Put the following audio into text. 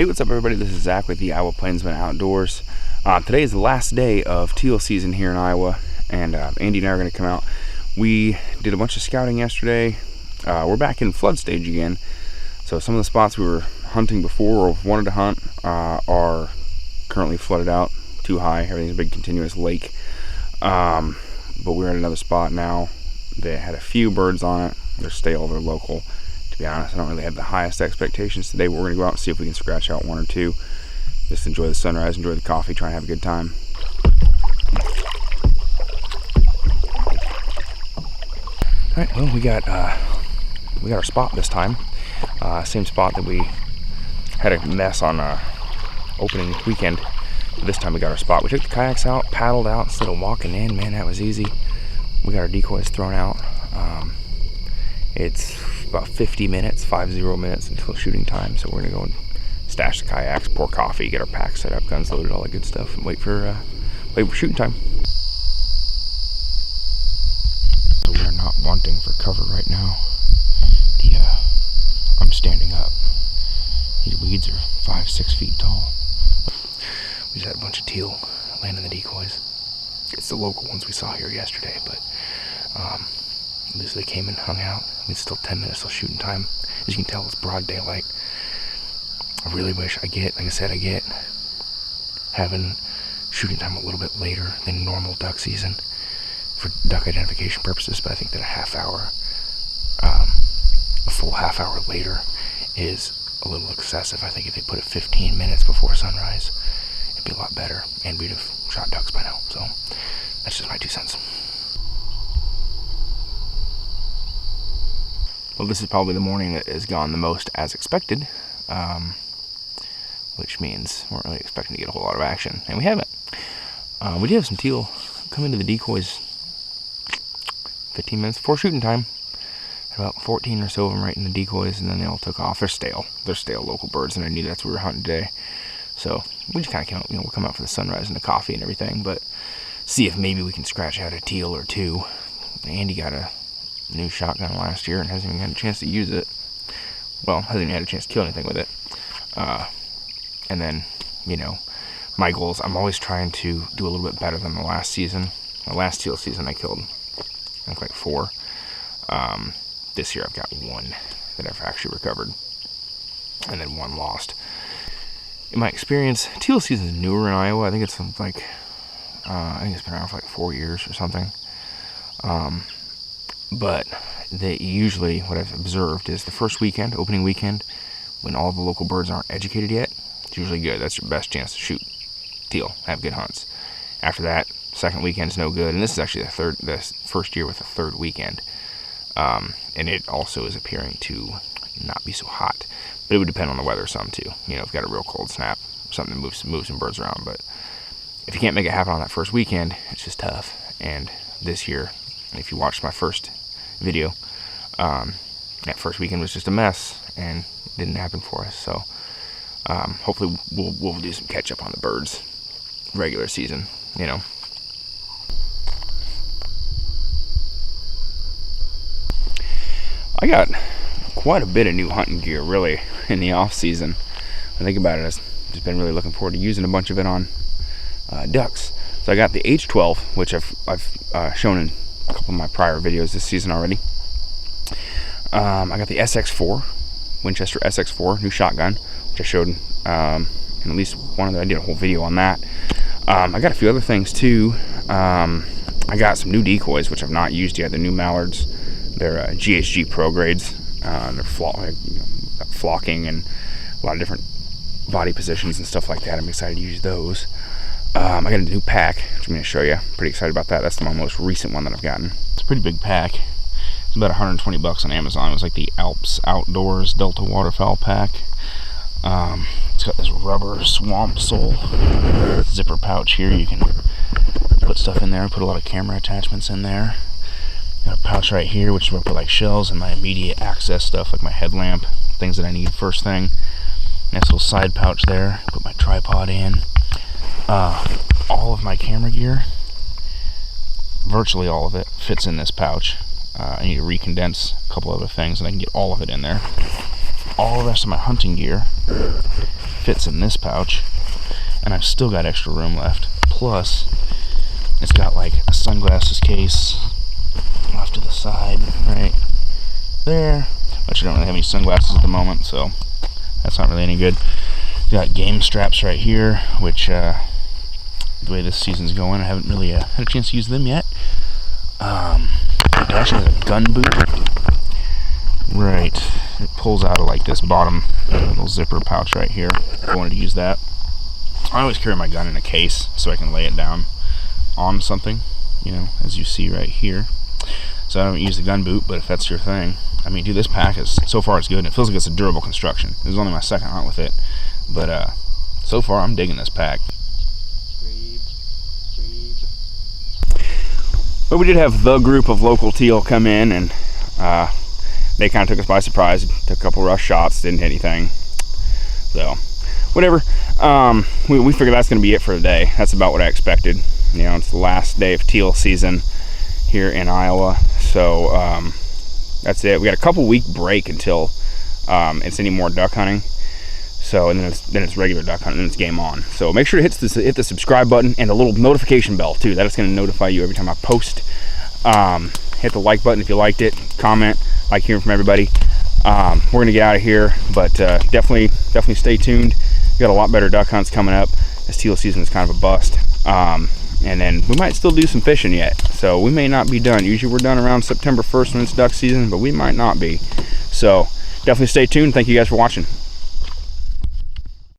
Hey, what's up everybody? This is Zach with the Iowa Plainsman Outdoors. Today is the last day of teal season here in Iowa, and Andy and I are going to come out. We did a bunch of scouting yesterday. We're back in flood stage again, so some of the spots we were hunting before or wanted to hunt are currently flooded out, too high. Everything's a big continuous lake. But we're at another spot now that had a few birds on it. They're stale, they're local. To be honest, I don't really have the highest expectations today, but we're going to go out and see if we can scratch out one or two. Just enjoy the sunrise, enjoy the coffee, try and have a good time. Alright, well, we got our spot this time. Same spot that we had a mess on opening weekend. This time we got our spot. We took the kayaks out, paddled out instead of walking in. Man, that was easy. We got our decoys thrown out. It's about 50 minutes until shooting time, so we're gonna go and stash the kayaks, pour coffee, get our packs set up, guns loaded, all that good stuff, and wait for shooting time. So we're not wanting for cover right now. I'm standing up. These weeds are 5-6 feet tall. We just had a bunch of teal landing the decoys. It's the local ones we saw here yesterday, but at least they came and hung out. I mean, it's still 10 minutes till shooting time. As you can tell, it's broad daylight. I really wish I get having shooting time a little bit later than normal duck season for duck identification purposes, but I think that a full half hour later is a little excessive. I think if they put it 15 minutes before sunrise, it'd be a lot better, and we'd have shot ducks by now. So that's just my 2 cents. Well, this is probably the morning that has gone the most as expected, which means we weren't really expecting to get a whole lot of action, and we haven't. We did have some teal come into the decoys 15 minutes before shooting time. About 14 or so of them right in the decoys, and then they all took off. They're stale local birds, and I knew that's what we were hunting today. So we just kind of came out, we'll come out for the sunrise and the coffee and everything, but see if maybe we can scratch out a teal or two. Andy got a new shotgun last year and hasn't even had a chance to use it. Well, hasn't even had a chance to kill anything with it. And then, my goals, I'm always trying to do a little bit better than the last season. The last teal season I killed, I think, like 4. This year I've got 1 that I've actually recovered, and then 1 lost. In my experience, teal season is newer in Iowa. I think it's like, it's been around for like 4 years or something. But they usually, what I've observed is the first weekend, opening weekend, when all the local birds aren't educated yet, it's usually good. That's your best chance to shoot teal, have good hunts. After that, second weekend's no good, and this is actually the first year with the 3rd weekend. And it also is appearing to not be so hot, but it would depend on the weather some too. If you've got a real cold snap, something that moves some birds around. But if you can't make it happen on that first weekend, it's just tough. And this year, if you watched my first video, that first weekend was just a mess and didn't happen for us. So hopefully we'll do some catch up on the birds regular season. I got quite a bit of new hunting gear, really, in the off season. I think about it, I've just been really looking forward to using a bunch of it on ducks. So I got the H12, which I've shown in a couple of my prior videos this season already. I got the SX4, Winchester SX4, new shotgun, which I showed in at least one of them. I did a whole video on that. I got a few other things too. I got some new decoys, which I've not used yet. The new mallards. They're GHG Pro grades. They're flocking and a lot of different body positions and stuff like that. I'm excited to use those. I got a new pack, which I'm going to show you. Pretty excited about that. That's my most recent one that I've gotten. It's a pretty big pack. It's about $120 on Amazon. It was like the Alps Outdoors Delta Waterfowl pack. It's got this rubber swamp sole zipper pouch here. You can put stuff in there. Put a lot of camera attachments in there. Got a pouch right here, which is where I put like shells and my immediate access stuff, like my headlamp, things that I need first thing. Nice little side pouch there. Put my tripod in. All of my camera gear, virtually all of it, fits in this pouch. I need to recondense a couple other things and I can get all of it in there. All the rest of my hunting gear fits in this pouch, and I've still got extra room left. Plus, it's got like a sunglasses case off to the side right there, which I don't really have any sunglasses at the moment, so that's not really any good. Got game straps right here, which the way this season's going, I haven't really had a chance to use them yet. It actually has a gun boot. Right, it pulls out of like this bottom little zipper pouch right here. If I wanted to use that. I always carry my gun in a case so I can lay it down on something, you know, as you see right here. So I don't use the gun boot, but if that's your thing, I mean, dude, this pack is, so far it's good, and it feels like it's a durable construction. This is only my second hunt with it, but so far I'm digging this pack. But we did have the group of local teal come in, and they kind of took us by surprise. Took a couple rush shots, didn't hit anything. So, whatever. We figured that's going to be it for the day. That's about what I expected. You know, it's the last day of teal season here in Iowa. So, that's it. We got a couple week break until it's any more duck hunting. So, and then it's regular duck hunting, and then it's game on. So make sure to hit the subscribe button and the little notification bell too. That is going to notify you every time I post. Hit the like button if you liked it. Comment. Like hearing from everybody. We're going to get out of here, but definitely stay tuned. We got a lot better duck hunts coming up. This teal season is kind of a bust. And then we might still do some fishing yet. So we may not be done. Usually we're done around September 1st when it's duck season, but we might not be. So definitely stay tuned. Thank you guys for watching.